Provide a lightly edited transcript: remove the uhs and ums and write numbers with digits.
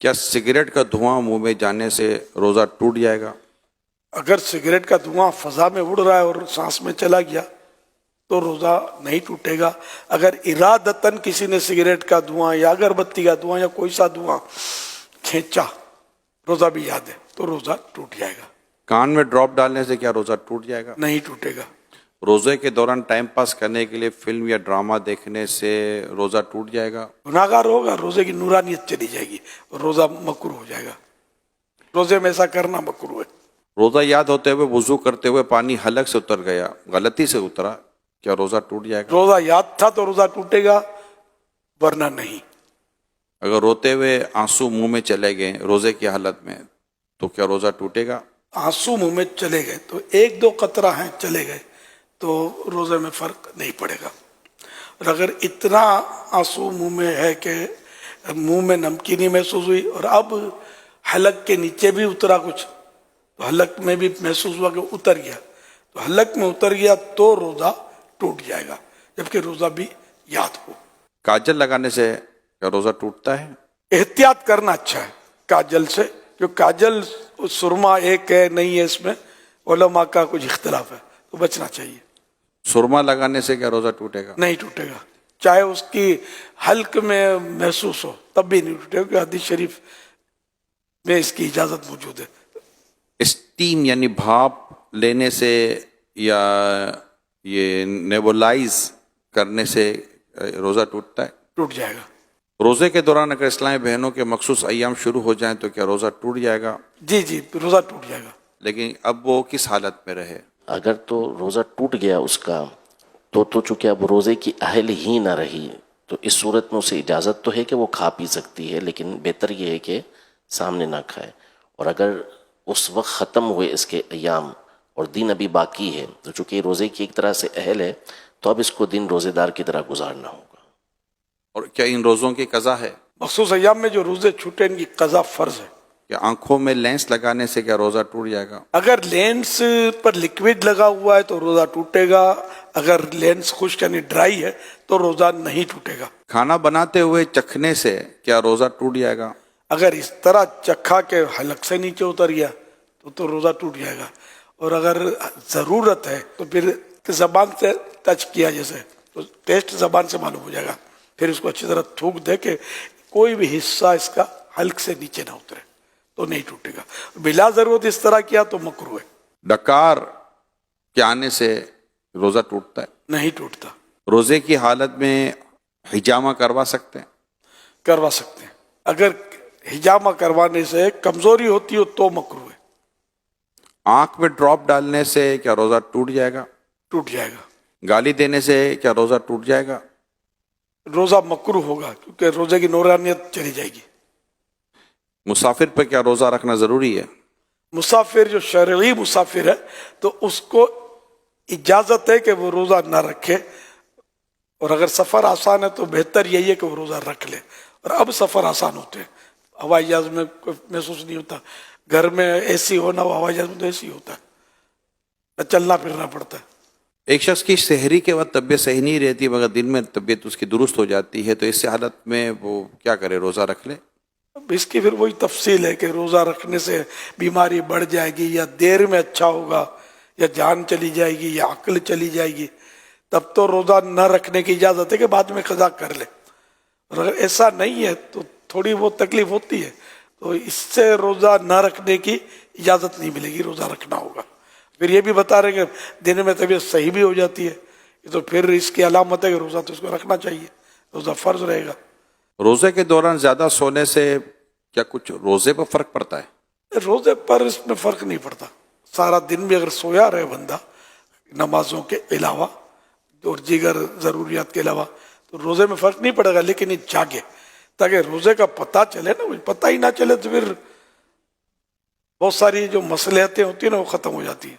کیا سگریٹ کا دھواں منہ میں جانے سے روزہ ٹوٹ جائے گا؟ اگر سگریٹ کا دھواں فضا میں اڑ رہا ہے اور سانس میں چلا گیا تو روزہ نہیں ٹوٹے گا. اگر ارادتاً کسی نے سگریٹ کا دھواں یا اگربتی کا دھواں یا کوئی سا دھواں کھینچا، روزہ بھی یاد ہے، تو روزہ ٹوٹ جائے گا. کان میں ڈراپ ڈالنے سے کیا روزہ ٹوٹ جائے گا؟ نہیں ٹوٹے گا. روزے کے دوران ٹائم پاس کرنے کے لیے فلم یا ڈرامہ دیکھنے سے روزہ ٹوٹ جائے گا؟ گناہ گار ہوگا، روزے کی نورانیت چلی جائے گی، روزہ مکروہ ہو جائے گا. روزے میں ایسا کرنا مکروہ ہے. روزہ یاد ہوتے ہوئے وضو کرتے ہوئے پانی حلق سے اتر گیا، غلطی سے اترا، کیا روزہ ٹوٹ جائے گا؟ روزہ یاد تھا تو روزہ ٹوٹے گا، ورنہ نہیں. اگر روتے ہوئے آنسو منہ میں چلے گئے روزے کی حالت میں تو کیا روزہ ٹوٹے گا؟ آنسو منہ میں چلے گئے تو ایک دو قطرہ ہیں چلے گئے تو روزے میں فرق نہیں پڑے گا. اور اگر اتنا آنسو منہ میں ہے کہ منہ میں نمکینی محسوس ہوئی اور اب حلق کے نیچے بھی اترا کچھ، تو حلق میں بھی محسوس ہوا کہ اتر گیا، تو حلق میں اتر گیا تو روزہ ٹوٹ جائے گا، جبکہ روزہ بھی یاد ہو. کاجل لگانے سے کیا روزہ ٹوٹتا ہے؟ احتیاط کرنا اچھا ہے کاجل سے، جو کاجل سرما ایک ہے نہیں ہے، اس میں علماء کا کچھ اختلاف ہے، تو بچنا چاہیے. سرما لگانے سے کیا روزہ ٹوٹے گا؟ نہیں ٹوٹے گا، چاہے اس کی حلق میں محسوس ہو تب بھی نہیں ٹوٹے گا، کیونکہ حدیث شریف میں اس کی اجازت موجود ہے. اسٹیم یعنی بھاپ لینے سے یا یہ نیبولائز کرنے سے روزہ ٹوٹتا ہے؟ ٹوٹ جائے گا. روزے کے دوران اگر اسلامی بہنوں کے مخصوص ایام شروع ہو جائیں تو کیا روزہ ٹوٹ جائے گا؟ جی روزہ ٹوٹ جائے گا. لیکن اب وہ کس حالت میں رہے؟ اگر تو روزہ ٹوٹ گیا اس کا تو چونکہ اب روزے کی اہل ہی نہ رہی، تو اس صورت میں اسے اجازت تو ہے کہ وہ کھا پی سکتی ہے، لیکن بہتر یہ ہے کہ سامنے نہ کھائے. اور اگر اس وقت ختم ہوئے اس کے ایام اور دن ابھی باقی ہے تو چونکہ روزے کی ایک طرح سے اہل ہے تو اب اس کو دن روزے دار کی طرح گزارنا ہوگا. اور کیا ان روزوں کی قضا ہے؟ مخصوص ایام میں جو روزے چھوٹے ان کی قضا فرض ہے. کیا آنکھوں میں لینس لگانے سے کیا روزہ ٹوٹ جائے گا؟ اگر لینس پر لکوڈ لگا ہوا ہے تو روزہ ٹوٹے گا، اگر لینس خشک یعنی ڈرائی ہے تو روزہ نہیں ٹوٹے گا. کھانا بناتے ہوئے چکھنے سے کیا روزہ ٹوٹ جائے گا؟ اگر اس طرح چکھا کے حلق سے نیچے اتر گیا تو روزہ ٹوٹ جائے گا. اور اگر ضرورت ہے تو پھر زبان سے ٹچ کیا جیسے تو ٹیسٹ زبان سے معلوم ہو جائے گا، پھر اس کو اچھی طرح تھوک دے کہ کوئی بھی حصہ اس کا حلق سے نیچے نہ اترے تو نہیں ٹوٹے گا. بلا ضرورت اس طرح کیا تو مکروہ ہے. ڈکار کے آنے سے روزہ ٹوٹتا ہے؟ نہیں ٹوٹتا. روزے کی حالت میں حجامہ کروا سکتے ہیں؟ کروا سکتے ہیں. اگر حجامہ کروانے سے کمزوری ہوتی ہو تو مکروہ ہے. آنکھ میں ڈراپ ڈالنے سے کیا روزہ ٹوٹ جائے گا؟ ٹوٹ جائے گا. گالی دینے سے کیا روزہ ٹوٹ جائے گا؟ روزہ مکروہ ہوگا کیونکہ روزے کی نورانیت چلی جائے گی. مسافر پہ کیا روزہ رکھنا ضروری ہے؟ مسافر جو شرعی مسافر ہے تو اس کو اجازت ہے کہ وہ روزہ نہ رکھے، اور اگر سفر آسان ہے تو بہتر یہی ہے کہ وہ روزہ رکھ لے. اور اب سفر آسان ہوتے ہیں، ہوائی جہاز میں کوئی محسوس نہیں ہوتا، گھر میں اے سی ہونا ہو، ہوائی جہاز میں تو اے سی ہوتا ہے، چلنا پھرنا پڑتا ہے. ایک شخص کی سحری کے وقت طبیعت صحیح نہیں رہتی مگر دن میں طبیعت اس کی درست ہو جاتی ہے، تو اس حالت میں وہ کیا کرے؟ روزہ رکھ لے؟ اب اس کی پھر وہی تفصیل ہے کہ روزہ رکھنے سے بیماری بڑھ جائے گی یا دیر میں اچھا ہوگا یا جان چلی جائے گی یا عقل چلی جائے گی، تب تو روزہ نہ رکھنے کی اجازت ہے کہ بعد میں قضا کر لے. اور اگر ایسا نہیں ہے تو تھوڑی بہت تکلیف ہوتی ہے تو اس سے روزہ نہ رکھنے کی اجازت نہیں ملے گی، روزہ رکھنا ہوگا. پھر یہ بھی بتا رہے کہ دن میں طبیعت صحیح بھی ہو جاتی ہے، تو پھر اس کی علامت ہے کہ روزہ تو اس کو رکھنا چاہیے، روزہ فرض رہے گا. روزے کے دوران زیادہ سونے سے کیا کچھ روزے پر فرق پڑتا ہے؟ روزے پر اس میں فرق نہیں پڑتا. سارا دن بھی اگر سویا رہے بندہ نمازوں کے علاوہ اور دیگر ضروریات کے علاوہ تو روزے میں فرق نہیں پڑے گا، لیکن یہ جاگے تاکہ روزے کا پتہ چلے نا. پتہ ہی نہ چلے تو پھر بہت ساری جو مصلحتیں ہوتی ہیں نا وہ ختم ہو جاتی ہیں.